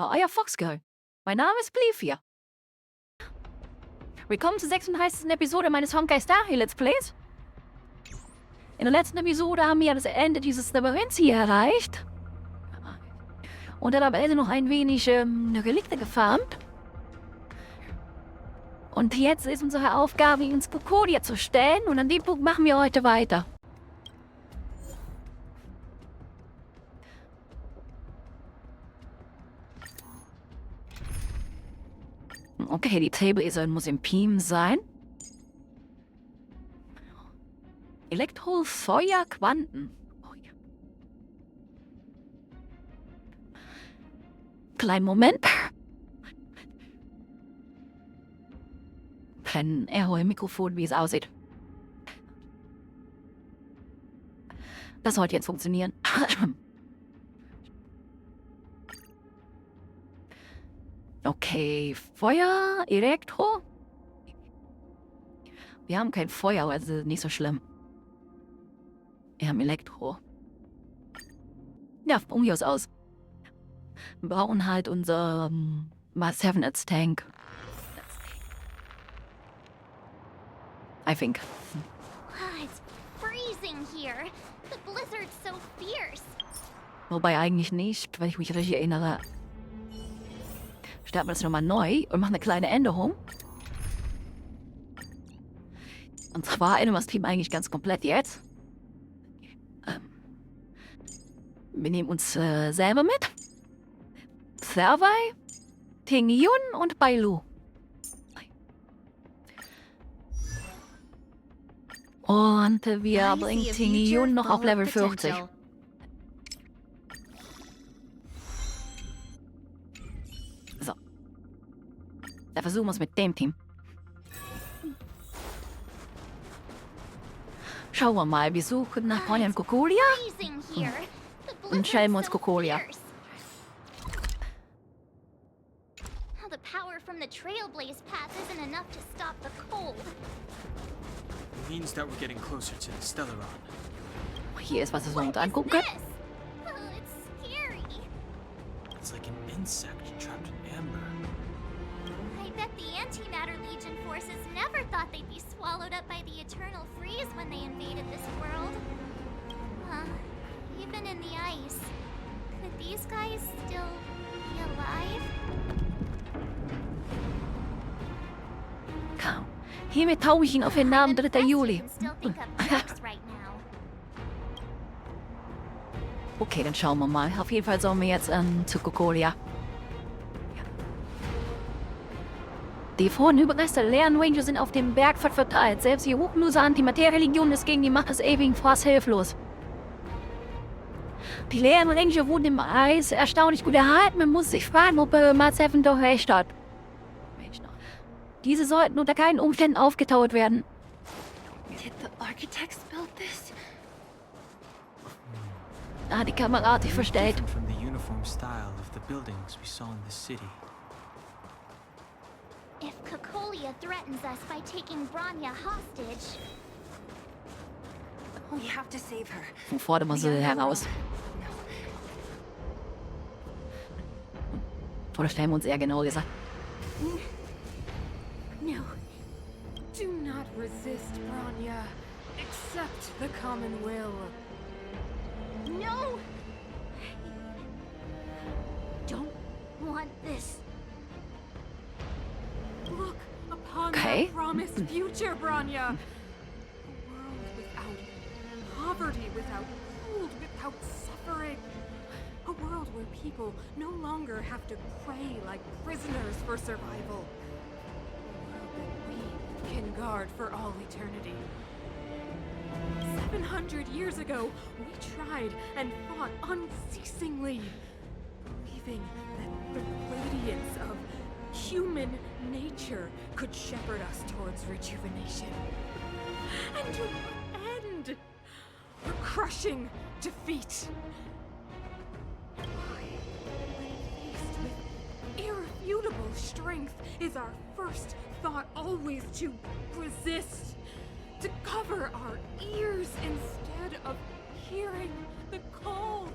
hier, euer Foxgirl. Mein Name ist Spiel. Willkommen zur 36. Episode meines Honkai Star Rail Let's Plays. In der letzten Episode haben wir ja das Ende dieses Labyrinths hier erreicht. Und dann am Ende noch ein wenig Relikte gefarmt. Und jetzt ist unsere Aufgabe, uns Cocolia zu stellen. Und an dem Punkt machen wir heute weiter. Okay, die Trailblazerin muss im Team sein. Elektro, Feuer, Quanten. Oh, ja. Kleinen Moment. Ein Echo im Mikrofon, wie es aussieht. Das sollte jetzt funktionieren. Okay, Feuer, Elektro. Wir haben kein Feuer, also nicht so schlimm. Wir haben Elektro. Ja, von mir aus. Wir brauchen halt unser Tank. I think. It's freezing here. The blizzard's so fierce. Wobei eigentlich nicht, weil ich mich richtig erinnere. Starten wir das nochmal neu und machen eine kleine Änderung. Und zwar ändern wir das Team eigentlich ganz komplett jetzt. Wir nehmen uns selber mit. Servai, Tingyun und Bailu. Und wir bringen Tingyun noch auf Level 40. So. Da versuchen wir es mit dem Team. Schauen wir mal, wir suchen nach neuen Cocolia und stellen uns Cocolia. The power from the Trailblaze path isn't enough to stop the cold. It means that we're getting closer to the Stellaron. Hier ist, was wir uns angucken können. It's scary. It's like an insect trapped in amber. I bet the Antimatter Legion forces never thought they'd be swallowed up by the Eternal Freeze when they invaded this world. Even in the ice, could these guys still be alive? Kaum. Hiermit tauche ich ihn auf den Namen 3. Juli. Okay, dann schauen wir mal. Auf jeden Fall sollen wir jetzt zu Cocolia. Die vorhin Überreste der leeren Ranger sind auf dem Bergpfad verteilt. Selbst die ruchlose Antimaterie-Religion ist gegen die Macht des ewigen Frosts hilflos. Die leeren Ranger wurden im Eis erstaunlich gut erhalten. Man muss sich fragen, ob Mars-Heaven doch recht hat. Diese sollten unter keinen Umständen aufgetaut werden. Did the architects build this? Die Kamera hat sich verstellt. From the uniform style of the buildings we saw in the city. If Cocolia threatens us by taking Bronya hostage, We have to save her. Von fordern wir sie heraus. Oder stellen wir uns eher genau gesagt. No. Do not resist, Bronya. Accept the common will. no! Don't want this. Look upon Okay. that promised future, Bronya. A world without poverty, without cold, without suffering. A world where people no longer have to pray like prisoners for survival. A world that we can guard for all eternity. 700 years ago, we tried and fought unceasingly, believing that the radiance of human nature could shepherd us towards rejuvenation. And to what end? A crushing defeat. When faced with irrefutable strength, is our first thought always to resist? To cover our ears instead of hearing the call?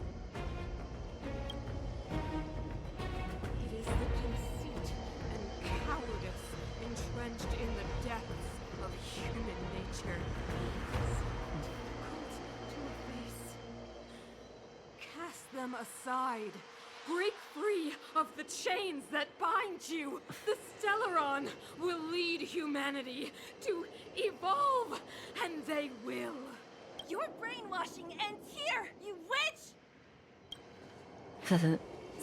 aside. Break free of the chains that bind you. The Stellaron will lead humanity to evolve, and they will. Your brainwashing ends here, you witch!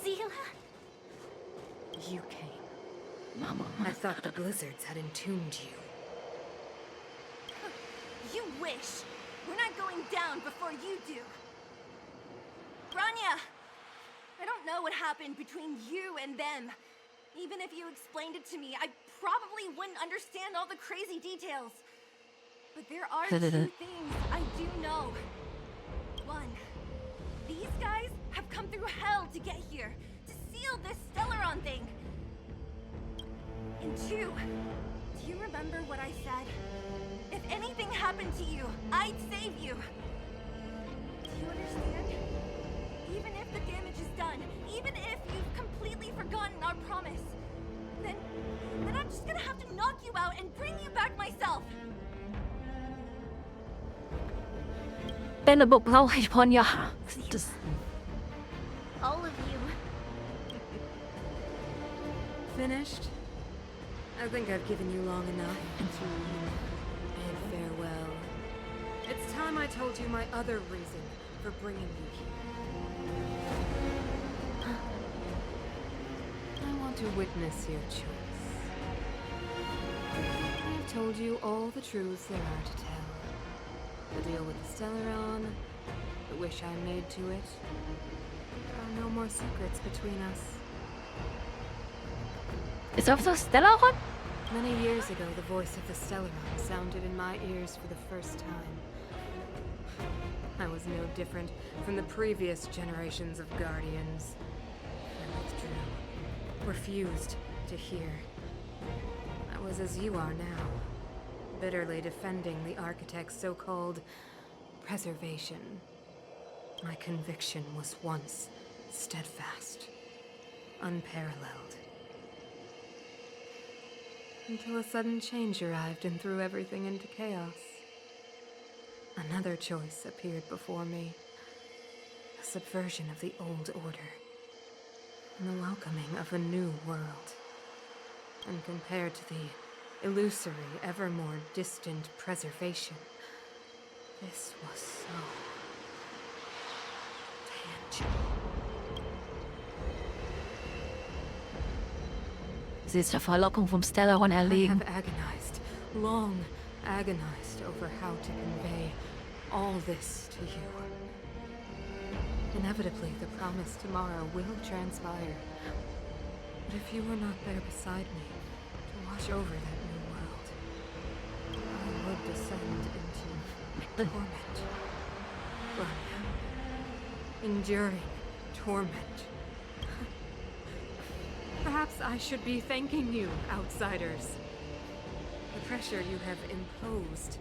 Zila? You came. Mama. I thought the blizzards had entombed you. You wish. We're not going down before you do. Grania! I don't know what happened between you and them. Even if you explained it to me, I probably wouldn't understand all the crazy details. But there are two things I do know. One, these guys have come through hell to get here, to seal this Stellaron thing. And two, do you remember what I said? If anything happened to you, I'd save you. Do you understand? Even if the damage is done, even if you've completely forgotten our promise, then I'm just gonna have to knock you out and bring you back myself. เป็นระบบเราให้พรยา All of you. Finished? I think I've given you long enough to bid farewell. It's time I told you my other reason for bringing you here. I want to witness your choice. I've told you all the truths there are to tell. The deal with the Stellaron, the wish I made to it. There are no more secrets between us. Ist das das Stellaron? Many years ago, the voice of the Stellaron sounded in my ears for the first time. I was no different from the previous generations of Guardians. I withdrew, refused to hear. I was as you are now, bitterly defending the Architect's so-called preservation. My conviction was once steadfast, unparalleled. Until a sudden change arrived and threw everything into chaos. Another choice appeared before me. A subversion of the old order. And the welcoming of a new world. And compared to the illusory, ever more distant preservation, this was so tangible. Sie ist der Verlockung vom Stellaron I erlegen. have agonized, long agonized over how to convey all this to you. Inevitably, the promised tomorrow will transpire. But if you were not there beside me to watch over that new world, I would descend into torment. Grania. Enduring torment. Perhaps I should be thanking you, outsiders. The pressure you have imposed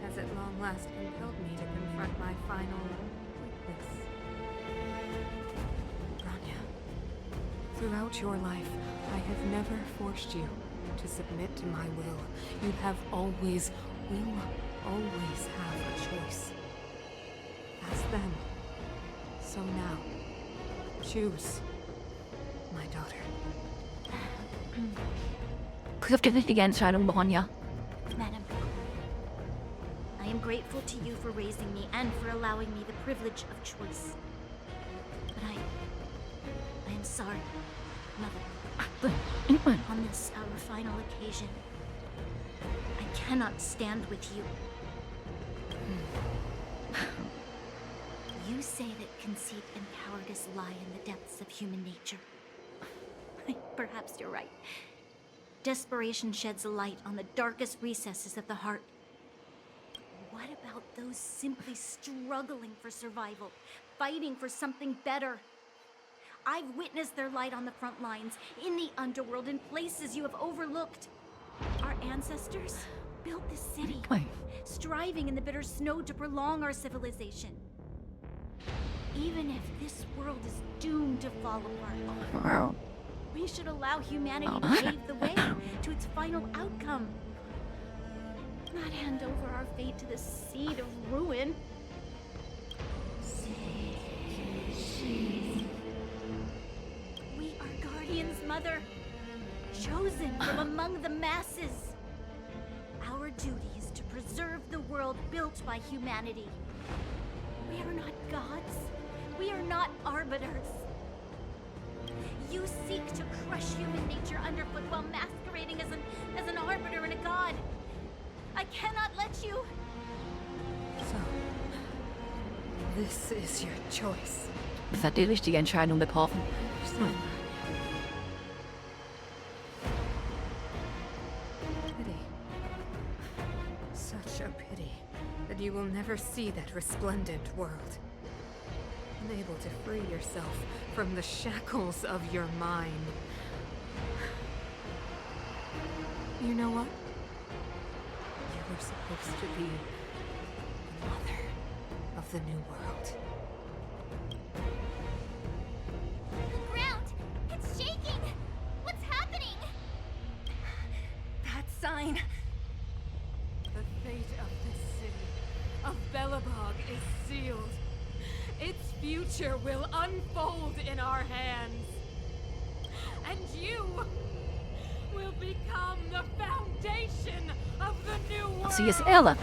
has at long last compelled me to confront my final weakness. Grania, throughout your life, I have never forced you to submit to my will. You have always, will always have a choice. As then, so now, choose, my daughter. Triff die richtige Entscheidung, Bronja. Madam, I am grateful to you for raising me and for allowing me the privilege of choice. But I am sorry, Mother. On this, our final occasion, I cannot stand with you. You say that conceit and cowardice lie in the depths of human nature. Perhaps you're right. Desperation sheds a light on the darkest recesses of the heart. What about those simply struggling for survival, fighting for something better? I've witnessed their light on the front lines, in the underworld, in places you have overlooked. Our ancestors built this city, striving in the bitter snow to prolong our civilization. Even if this world is doomed to fall apart, we should allow humanity to pave the way to its final outcome. Not hand over our fate to the seed of ruin. Sie Guardian's mother, chosen from among the masses. Our duty is to preserve the world built by humanity. We are not gods. We are not arbiters. You seek to crush human nature underfoot while masquerading as an arbiter and a god. I cannot let you. So, this is your choice. Das hat die richtige Entscheidung getroffen. Pity. Such a pity that you will never see that resplendent world. Unable to free yourself from the shackles of your mind. You know what? You were supposed to be the mother of the new world. The ground! It's shaking! What's happening? That sign. The fate of this city, of Belobog, is sealed. Its future will unfold in our hands. And you will become the foundation of the new world. Sie ist irre.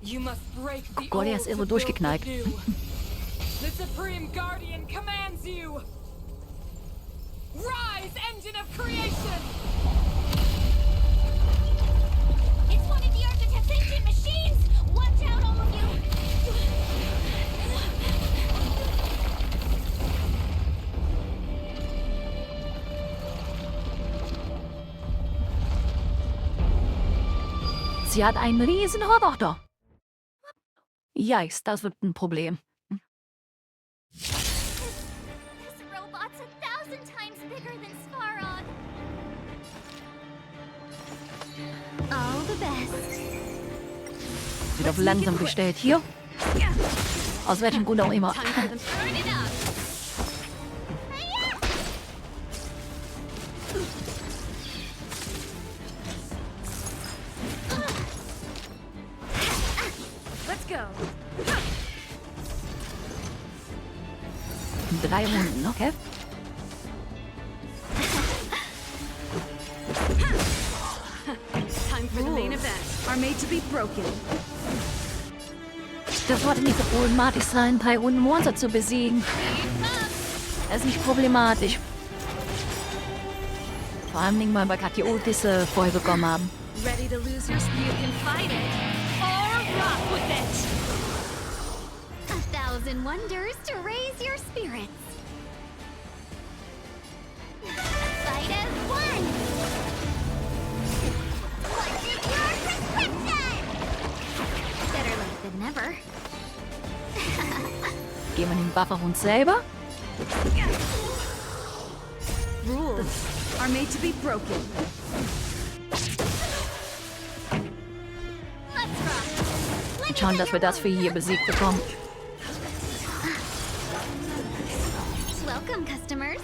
You must break the Cocolia old ist to irre build durchgeknallt. the new. The Supreme Guardian commands you. Rise, engine of creation! It's one of the Architect's ancient machines! Watch out, all of you! Sie hat einen riesen Roboter. Yikes, das wird ein Problem. This robot's 1,000 times bigger than Svarog. All the best. Wird auf langsam gestellt. Hier. Aus welchem Grund auch immer. Turn it up! Let's go. 3 Runden, okay. Time for the main event. Are made to be broken. Das sollte nicht so problematisch sein, 3 Runden Monster zu besiegen. Das ist nicht problematisch. Vor allem, weil wir gerade die Ultis vorher bekommen haben. Ready to lose your speed and fight it? Or rock with it? 1,000 wonders to raise your spirits. Fight as one! What's your prescription? Better late than never. Gehen wir den Buff auf uns selber. Rules are made to be broken. Let's rock. Und schauen, dass wir das für hier besiegt bekommen. Welcome, customers.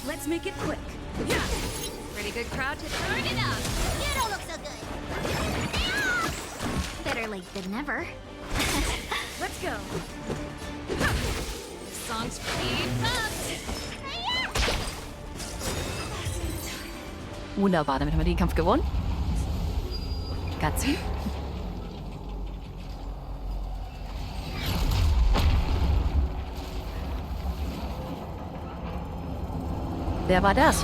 Let's make it quick. Pretty good crowd to Turn it up. You don't look so good. Better late than never. Let's go. Song's pretty fast. Wunderbar, damit haben wir den Kampf gewonnen. Katzi. Wer war das?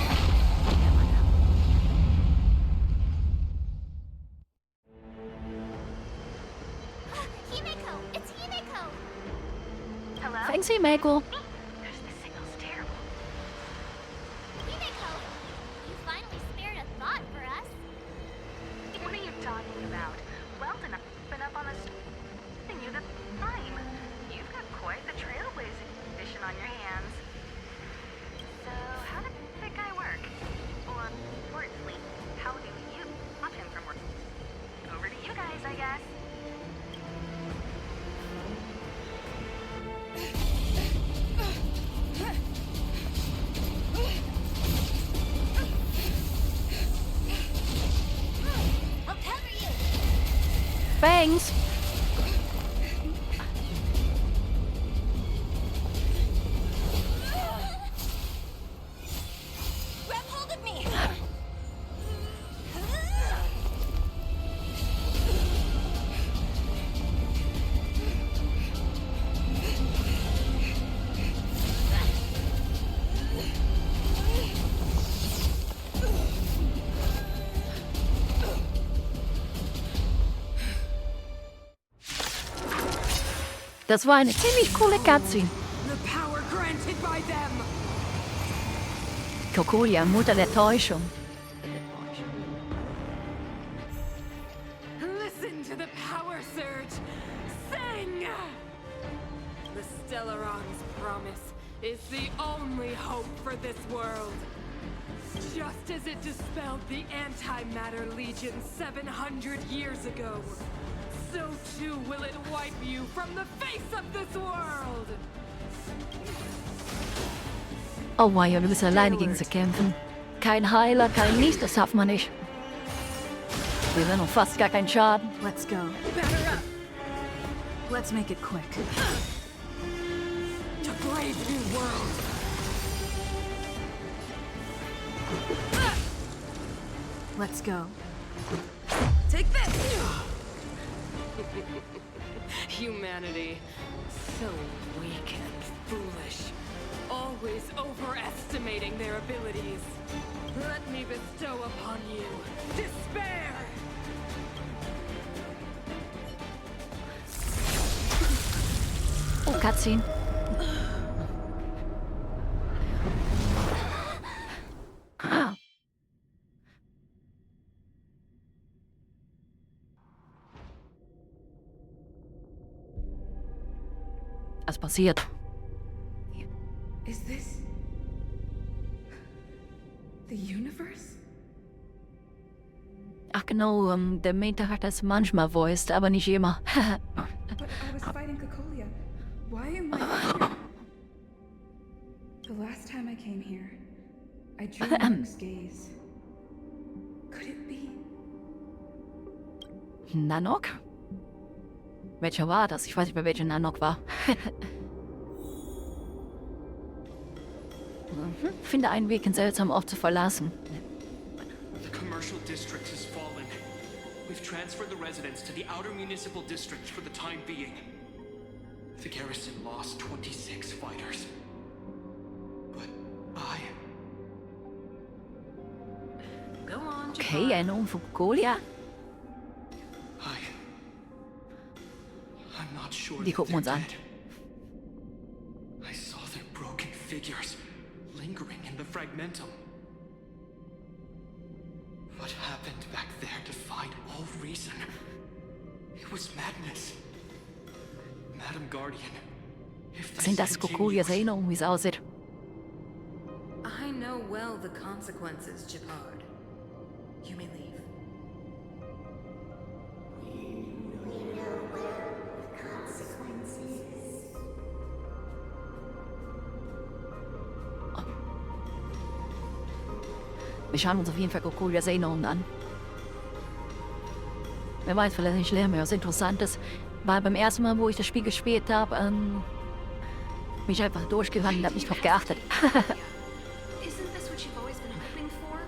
Himeko, it's Himeko. Hello? Thanks, Himeko. The signal's terrible. Himeko, you finally spared a thought for us. What are you talking about? Weldon, I've been up on the and you the time. You've got quite the trailblazing mission on your hands. So, how did that guy work? Or, importantly, how do you stop him from working? Over to you guys, I guess. I'll cover you. Thanks. Das war eine ziemlich coole Cutscene. The power granted by them. Cocolia, Mutter der Täuschung. Listen to the power surge. Sing! The Stellaron's promise is the only hope for this world. Just as it dispelled the Antimatter Legion 700 years ago, so too will it wipe you from the face of this world! Oh wow, du bist alleine gegen sie kämpfen. Kein Heiler, kein Nichts, das schafft man nicht. Wir sind noch fast gar keinen Schaden. Let's go. Batter up! Let's make it quick. To brave new world! Let's go. Take this! Humanity. So weak and foolish. Always overestimating their abilities. Let me bestow upon you despair! Oh, Cutscene. Ah. Was passiert? Is this the universe? Ach genau, der Main hat das manchmal voiced, aber nicht immer. But I was fighting Cocolia. Why am I here? The last time I came here, I drew Mark's gaze. Could it be? Nanok? Welcher war das? Ich weiß nicht mehr, welcher Nanok war. Finde einen Weg, ihn seltsam Ort zu verlassen. The commercial district has fallen. We've transferred the residents to the outer municipal districts for the time being. The garrison lost 26 fighters. But Go on, Okay, Erinnerung von Cocolia. I'm not sure Die that gucken wir uns they're an. dead. I saw their broken figures lingering in the fragmentum. What happened back there defied all reason. It was madness. Madam Guardian, if this Sind das Cocolias continues, Erinnerungen, wie es aussieht? I know well the consequences, Char-Pfad. You may leave. Wir schauen uns auf jeden Fall Cocolias Erinnerungen an. Wer weiß, vielleicht nicht lernen wir was Interessantes. Weil beim ersten Mal, wo ich das Spiel gespielt habe, bin ich einfach durchgerannt und habe nicht drauf geachtet. Isn't this what you've always been hoping for?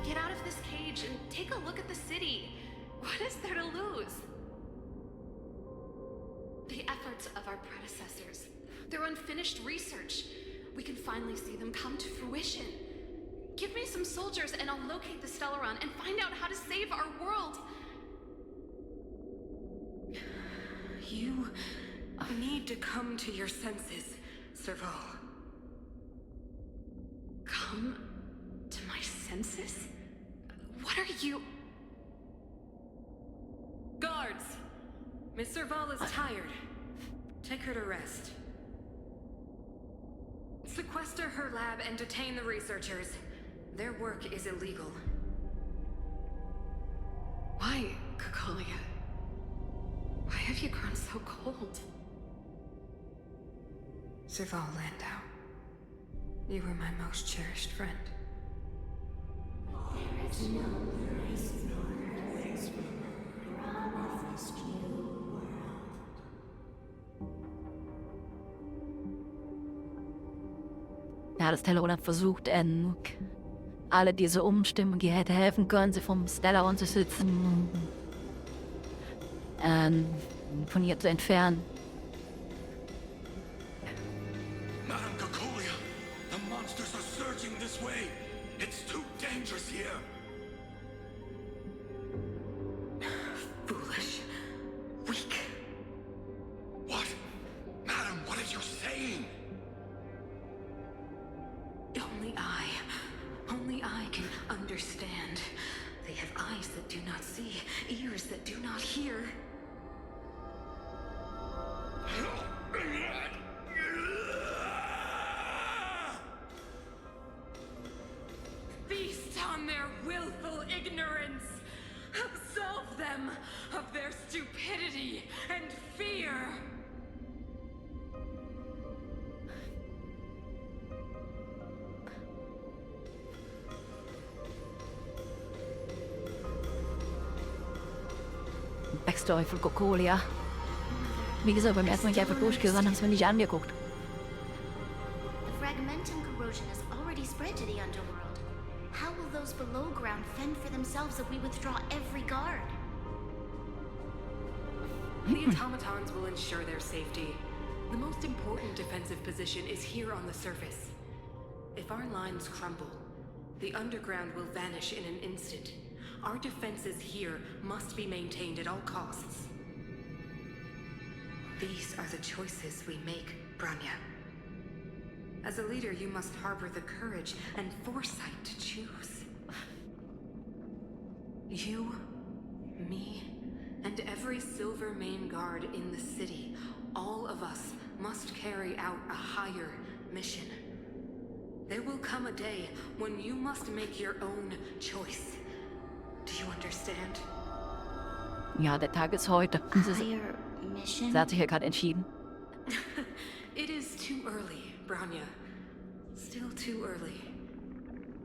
Get out of this cage and take a look at the city. What is there to lose? The efforts of our predecessors, their unfinished research. We can finally see them come to fruition. Give me some soldiers and I'll locate the Stellaron and find out how to save our world. You need to come to your senses, Serval. Come to my senses? What are you? Guards! Miss Serval is tired. Take her to rest. Sequester her lab and detain the researchers. Their work is illegal. Why, Cocolia? Why have you grown so cold? Serval Landau, you were my most cherished friend. Ja, das Stellaron hat versucht, alle diese Umstimmung, die hätte helfen können, sie vom Stellaron zu sitzen, von ihr zu entfernen. Madam Cocolia, the monsters are surging this way. It's too dangerous here. Foolish. Weak. What? Only I can understand. They have eyes that do not see, ears that do not hear. Feast on their willful ignorance. Absolve them of their stupidity and fear. Backstory von Cocolia. Wie gesagt, beim ersten Mal nicht einfach durchgerannt, haben es mir nicht angeguckt. The fragmentum corrosion has already spread to the underworld. How will those below ground fend for themselves if we withdraw every guard? The automatons will ensure their safety. The most important defensive position is here on the surface. If our lines crumble, the underground will vanish in an instant. Our defenses here must be maintained at all costs. These are the choices we make, Branya. As a leader, you must harbor the courage and foresight to choose. You, me, and every Silver Main Guard in the city, all of us must carry out a higher mission. There will come a day when you must make your own choice. Do you understand? Ja, der Tag ist heute. Higher mission? Sie hat sich ja gerade entschieden. It is too early, Branya. Still too early.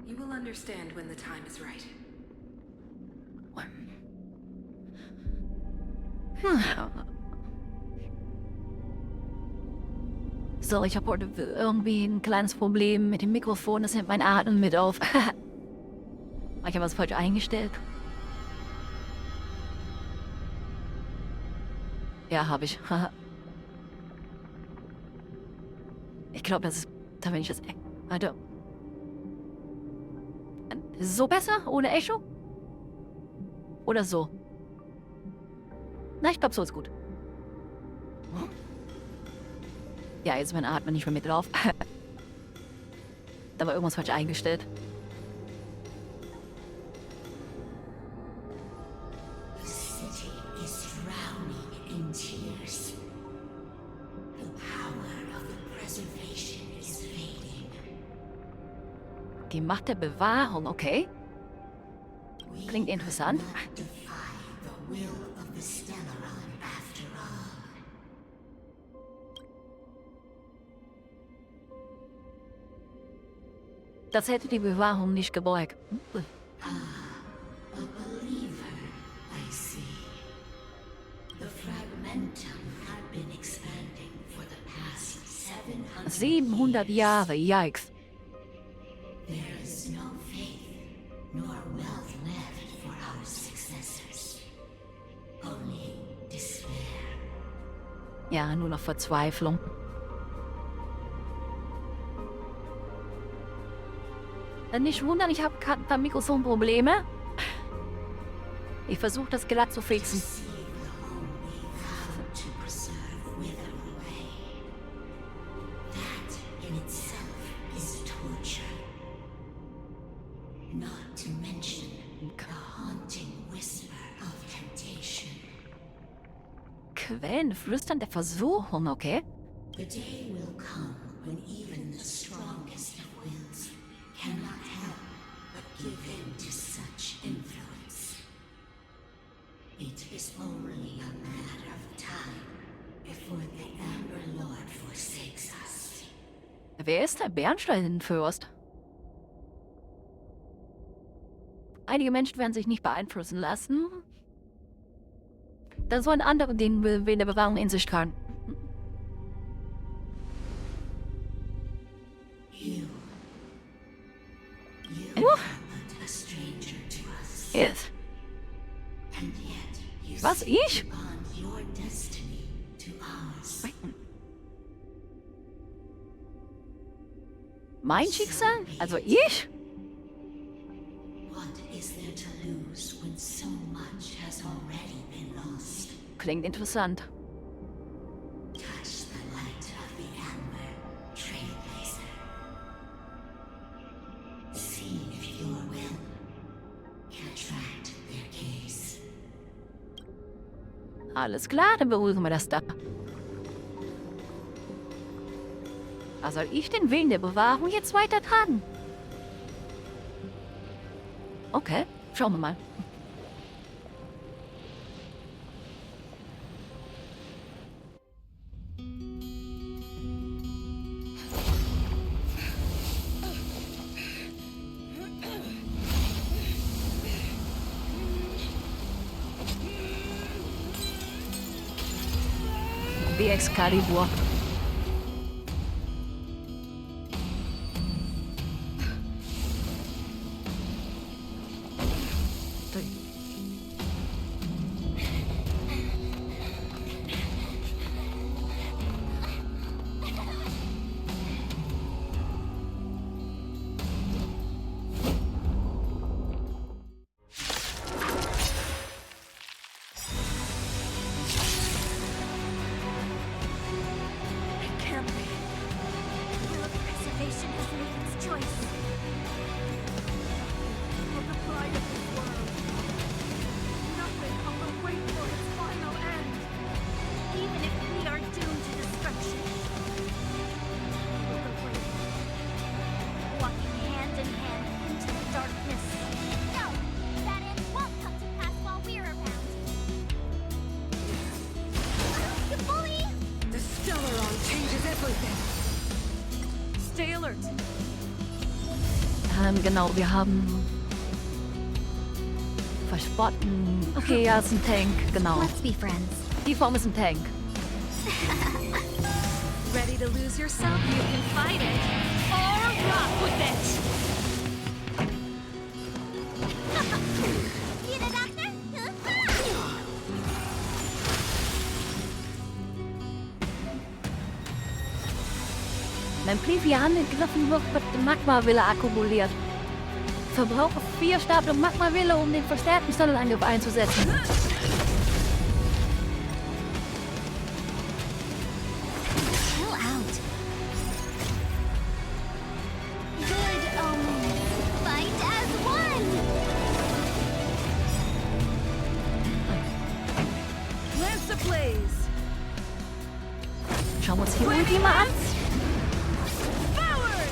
You will understand when the time is right. So, ich habe heute irgendwie ein kleines Problem mit dem Mikrofon. Das nimmt mein Atmen mit auf. Ich habe was falsch eingestellt. Ja, habe ich. Ich glaube, das ist... Da wenn ich das... Warte. Ist es so besser? Ohne Echo? Oder so? Na, ich glaube, so ist gut. Ja, jetzt ist mein Atmen nicht mehr mit drauf. Da war irgendwas falsch eingestellt. Die Macht der Bewahrung, okay. Klingt interessant. Das hätte die Bewahrung nicht gebeugt. A believer, I see. The fragmentum had been expanding for the past 700 Jahre, yikes. There is no faith nor wealth left for our successors. Only despair. Ja, nur noch Verzweiflung. Nicht wundern, ich habe gerade ein paar Mikrofonprobleme. Ich versuche das glatt zu fixen. Quellen, Flüstern der Versuchung, okay? The day will come when even the strongest of wills cannot help but give in to such influence. It is only a matter of time before the Amber Lord forsakes us. Wer ist der Bernsteinfürst? Einige Menschen werden sich nicht beeinflussen lassen. Da sollen andere den Willen der Bewahrung in sich tragen. Yes. Was, ich? Mein Schicksal? Also ich? Klingt interessant. Touch the light of the Amber, Trailblazer. Alles klar, dann beruhigen wir das da. Da soll ich den Willen der Bewahrung jetzt weiter tragen? Okay, schauen wir mal. Wie Excalibur. Preservation has made its choice. For the pride of the world. Nothing will wait for its final end. Even if we are doomed to destruction. For the way. Walking hand in hand into the darkness. No, that end won't come to pass while we're around. You bully! The Stellaron changes everything. Stay alert. Genau, wir haben verspotten. Okay, ja, ist ein Tank, genau. Let's be friends. Die Form ist ein Tank. Ready to lose yourself? You can fight it. Or rock with it. Need a doctor? Wenn Plevia angegriffen wird, wird Magmawille akkumuliert. Verbrauche 4 Stapel Magmawille, um den verstärkten Sonderangriff einzusetzen. Chill out. Good omens. Fight as one. Lance ablaze. Schauen wir uns hier Ulti mal an. Forward.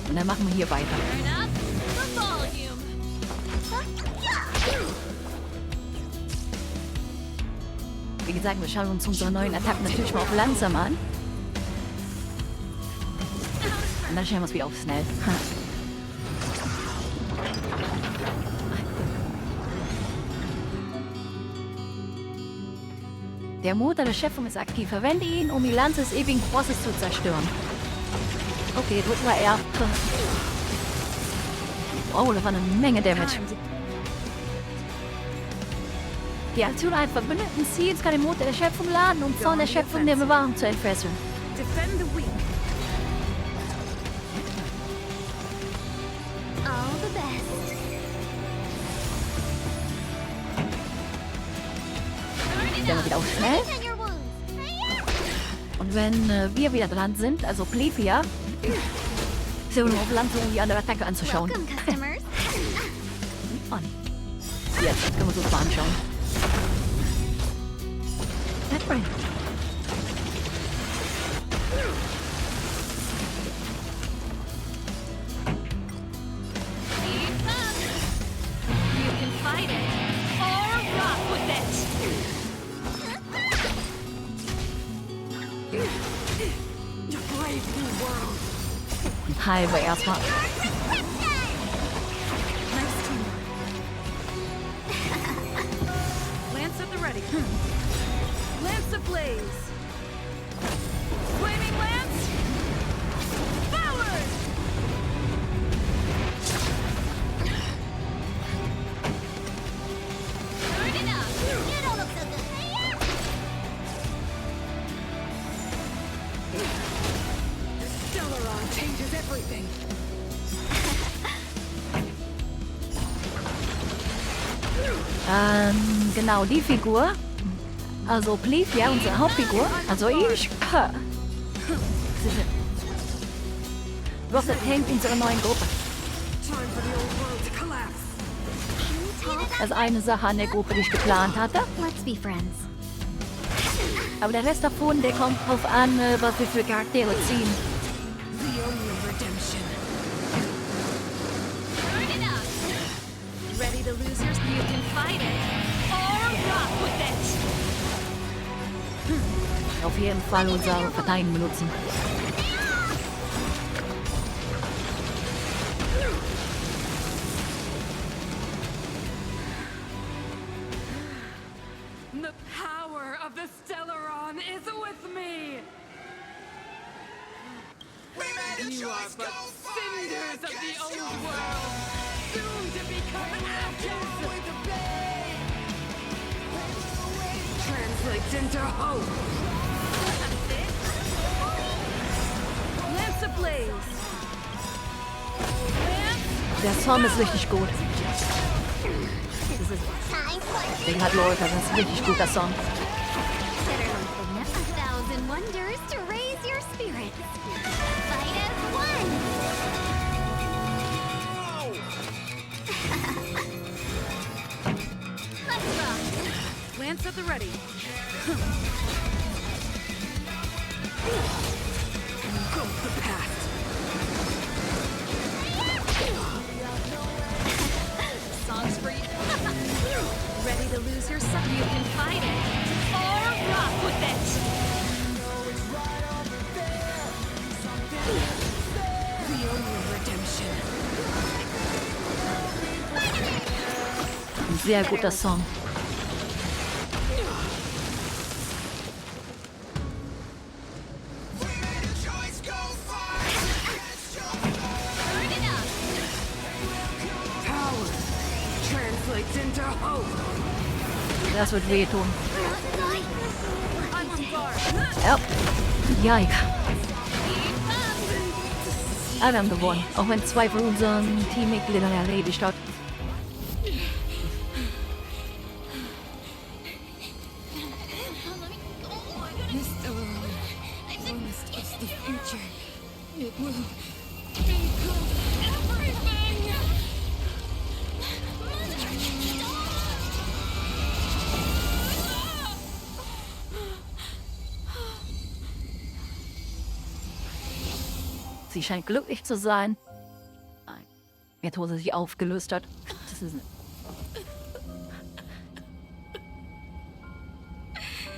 Und dann machen wir hier weiter. Turn up the volume. Wie gesagt, wir schauen uns unsere neuen Attacken natürlich mal auf langsam an. Und dann stellen wir uns wieder auf schnell. Der Motor der Schöpfung ist aktiv. Verwende ihn, um die Lanze des ewigen Bosses zu zerstören. Okay, drücken wir R. Oh, das war eine Menge Damage. Die Aktion eines verbündeten Ziels kann den Motor der Schöpfung laden, um Zorn der Schöpfung der Bewahrung zu entfesseln. Defend the weak. All the best. Dann wieder auf schnell. Tend your wounds. Und wenn wir wieder dran sind, also Plevia, sind wir nur auf Land, um die andere Attacke anzuschauen. Welcome, customers. Und jetzt können wir uns das mal anschauen. Headbrain. Keep up. You can fight it. Or rock with it. To brave new world. Und halbe erstmal. Nice teamwork. Lance at the ready. Lance ablaze. Flaming lance. Forward. Turn it up. You don't look so good. The Stellaron changes everything. Genau, die Figur. Also Plevia, unsere Hauptfigur. Also ich. Wirft der Tank unsere neuen Gruppe. Time Das ist eine Sache an der Gruppe, die ich geplant hatte. Let's be friends. Aber der Rest davon, der kommt drauf an, was wir für Charaktere ziehen. The only redemption. Turn it up. Ready to lose yours? You can fight it. Or rock with it. Auf jeden Fall unsere Parteien benutzen. The power of the Stellaron is with me! You are but cinders of the old world, soon to become ashes! Translates into hope! Lance ablaze. Der Song ist richtig gut. Den hat Leute, das ist ein richtig guter Song. Better open up 1,000 wonders to raise your spirits. Fight as one. Let's rock. Lance at the ready. Goes the past! Songs for you. Ready to lose yourself? You can fight it. Or rock with it. The only redemption. Ein sehr guter Song. Turn it up. Power translates into hope! Das wird wehtun. I'm on guard. Ja. Yike. Aber wir haben gewonnen. Auch wenn 2 von unseren Teammitgliedern erledigt hat. This Stellaron promised us the future. It will become everything! Sie scheint glücklich zu sein. Nein. Jetzt, wo sie sich aufgelöst hat. Das ist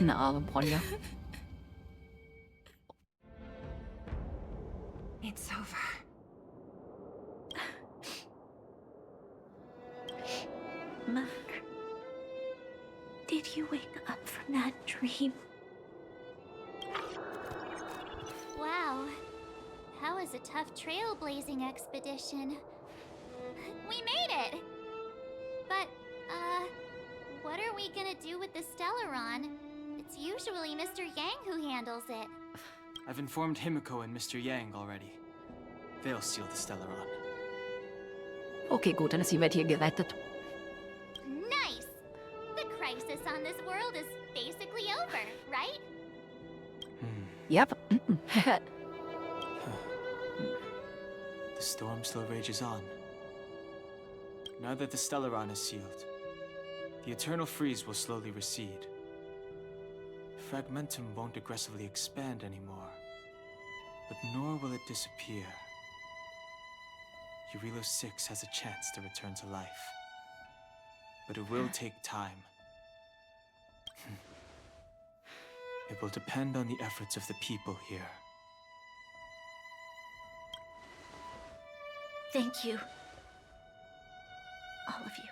eine arme Bronja. It's over. Mother, did you wake up from that dream? Wow. That was a tough trailblazing expedition. We made it! But, what are we gonna do with the Stellaron? It's usually Mr. Yang who handles it. I've informed Himiko and Mr. Yang already. They'll seal the Stellaron. Okay, gut, dann ist die Welt hier gerettet. Nice! The crisis on this world is basically over, right? Yep. The storm still rages on. Now that the Stellaron is sealed, the eternal freeze will slowly recede. Fragmentum won't aggressively expand anymore, but nor will it disappear. Eurilo 6 has a chance to return to life, but it will take time. It will depend on the efforts of the people here. Thank you. All of you.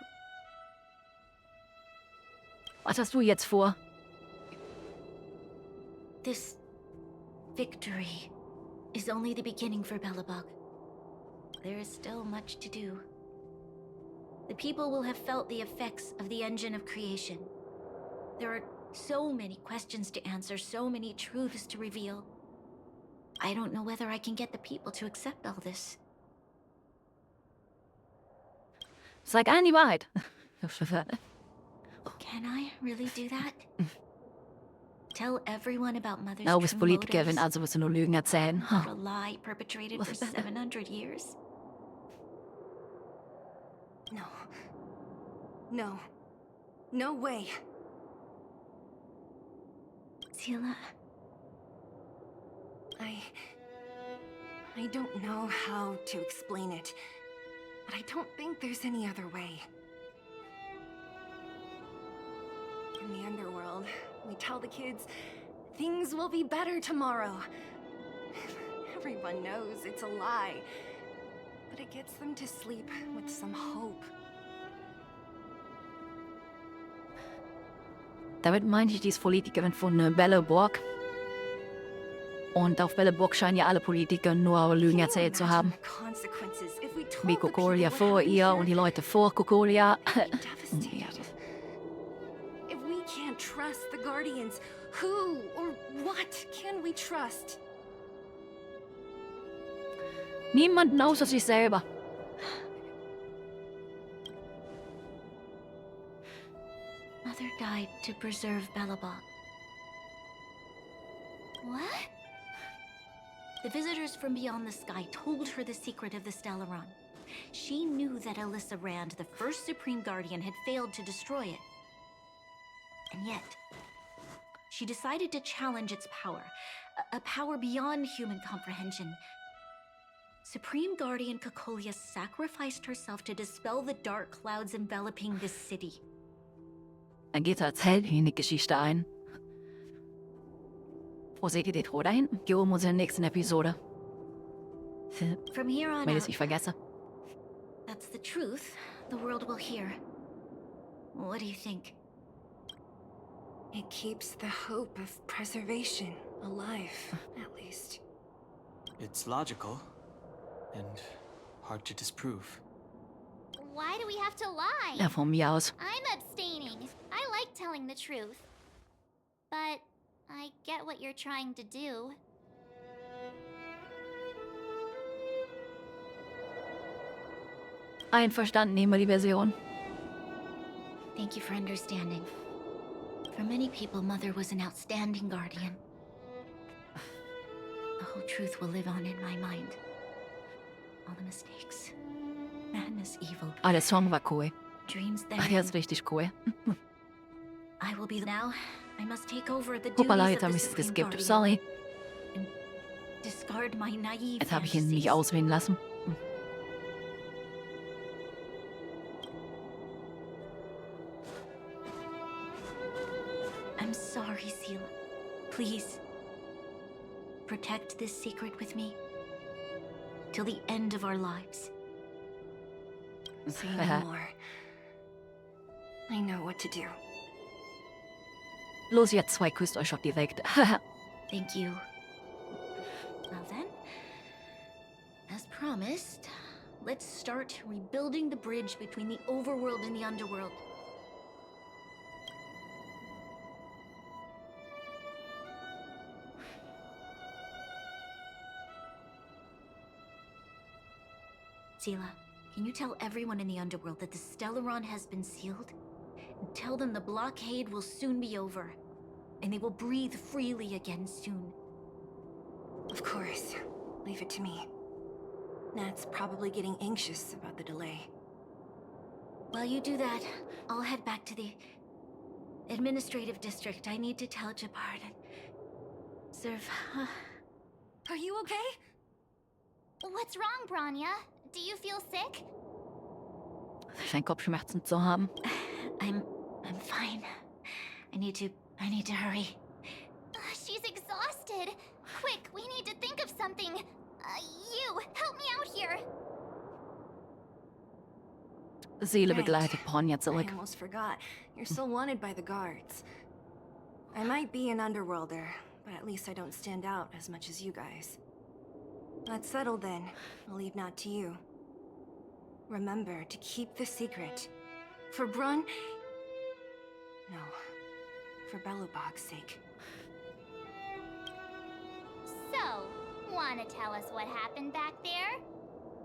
Was hast du jetzt vor? This victory is only the beginning for Belobog. There is still much to do. The people will have felt the effects of the engine of creation. There are so many questions to answer, so many truths to reveal. I don't know whether I can get the people to accept all this. Sag allen die Wahrheit. Can I really do that? Tell everyone about Mother's Na, du bist true Politikerin, motives? also wirst du nur Lügen erzählen. About a lie perpetrated for 700 years? No. No way. Seela, I don't know how to explain it, but I don't think there's any other way. In the underworld, we tell the kids, things will be better tomorrow. Everyone knows it's a lie, but it gets them to sleep with some hope. Damit meinte ich, die ist Politikerin von Belleborg. Und auf Belleborg scheinen ja alle Politiker nur Lügen erzählt zu haben. Wie Cocolia vor ihr und die Leute vor Cocolia. If we can't trust the Guardians, who or what can we trust? Niemanden außer sich selber. Mother died to preserve Belobog. What? The visitors from beyond the sky told her the secret of the Stellaron. She knew that Alyssa Rand, the first Supreme Guardian, had failed to destroy it. And yet, she decided to challenge its power, a power beyond human comprehension. Supreme Guardian Cocolia sacrificed herself to dispel the dark clouds enveloping this city. Geht als Heldin in die Geschichte ein. Wo seht ihr den Tor da hinten? Geh um unsere nächsten Episode. From here on Wenn ich out, es vergesse. that's the truth the world will hear. What do you think? It keeps the hope of preservation alive, at least. It's logical and hard to disprove. Why do we have to lie? Ja, von mir aus. I'm abstaining. I like telling the truth. But I get what you're trying to do. Einverstanden, nehmen wir die Version. Thank you for understanding. For many people, Mother was an outstanding guardian. The whole truth will live on in my mind. All the mistakes, madness, evil, Der Song war cool. dreams Der there. ist richtig cool. I will be now. I must take over the Hoppala, duties jetzt of habe the ich es Supreme geskippt. Guardian. Sorry. Discard my naive Jetzt habe ich ihn nicht fantasies. auswählen lassen. I'm sorry, Seela. Please, protect this secret with me till the end of our lives. Say no more. I know what to do. Los, jetzt zwei, küsst euch doch direkt. Thank you. Well then, as promised, let's start rebuilding the bridge between the overworld and the underworld. Seela, can you tell everyone in the underworld that the Stellaron has been sealed? And tell them the blockade will soon be over, and they will breathe freely again soon. Of course. Leave it to me. Nat's probably getting anxious about the delay. While you do that, I'll head back to the administrative district. I need to tell Jabard and serve. Are you okay? What's wrong, Branya? Do you feel sick? Scheint Kopfschmerzen zu haben. I'm fine. I need to hurry. She's exhausted. Quick, we need to think of something. You, help me out here. Seele Right. begleitet Ponja I zurück. almost forgot. You're still wanted by the guards. I might be an underworlder, but at least I don't stand out as much as you guys. That's settled then. I'll leave Nat to you. Remember to keep the secret. For Brun... No. For Belobog's sake. So, wanna tell us what happened back there?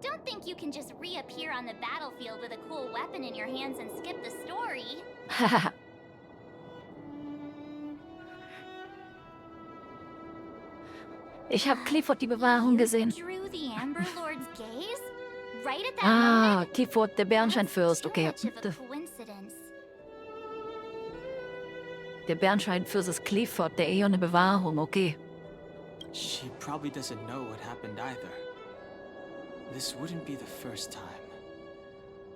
Don't think you can just reappear on the battlefield with a cool weapon in your hands and skip the story. Ich habe Clifford die Bewahrung gesehen. Drew the Amber Lord's gaze? Right at that Ah, moment? Clifford, der Bernsteinfürst. Too Okay. much of a coincidence. Der Bernstein-Fürst Clifford, der Eone Bewahrung, okay. She probably doesn't know what happened either. This wouldn't be the first time.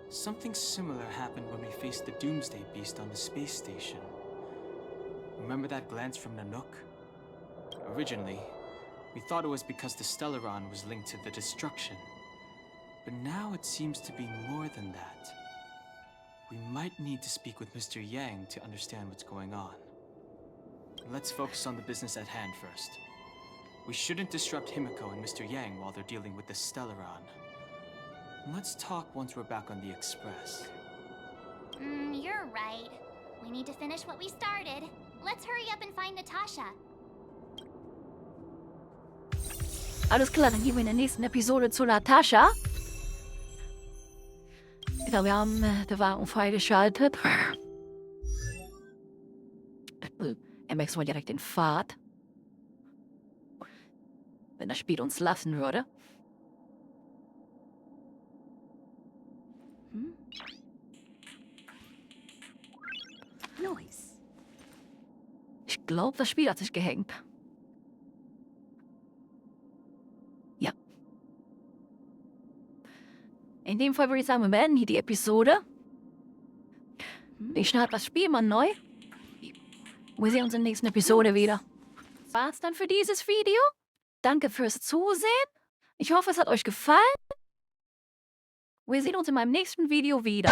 Something similar happened when we faced the Doomsday Beast on the space station. Remember that glance from Nanook? Originally, we thought it was because the Stellaron was linked to the destruction. But now it seems to be more than that. We might need to speak with Mr. Yang to understand what's going on. Let's focus on the business at hand first. We shouldn't disrupt Himiko and Mr. Yang while they're dealing with the Stellaron. Let's talk once we're back on the Express. You're right. We need to finish what we started. Let's hurry up and find Natasha. Alles klar, dann gehen wir in der nächsten Episode zu Natascha. Genau, wir haben der Wagen freigeschaltet. Er wechselt mal direkt den Pfad. Wenn das Spiel uns lassen würde. Noise. Ich glaube, das Spiel hat sich gehängt. Ja. In dem Fall würde ich sagen, wir beenden hier die Episode. Ich starte das Spiel mal neu. Wir sehen uns in der nächsten Episode wieder. War's dann für dieses Video? Danke fürs Zusehen. Ich hoffe, es hat euch gefallen. Wir sehen uns in meinem nächsten Video wieder.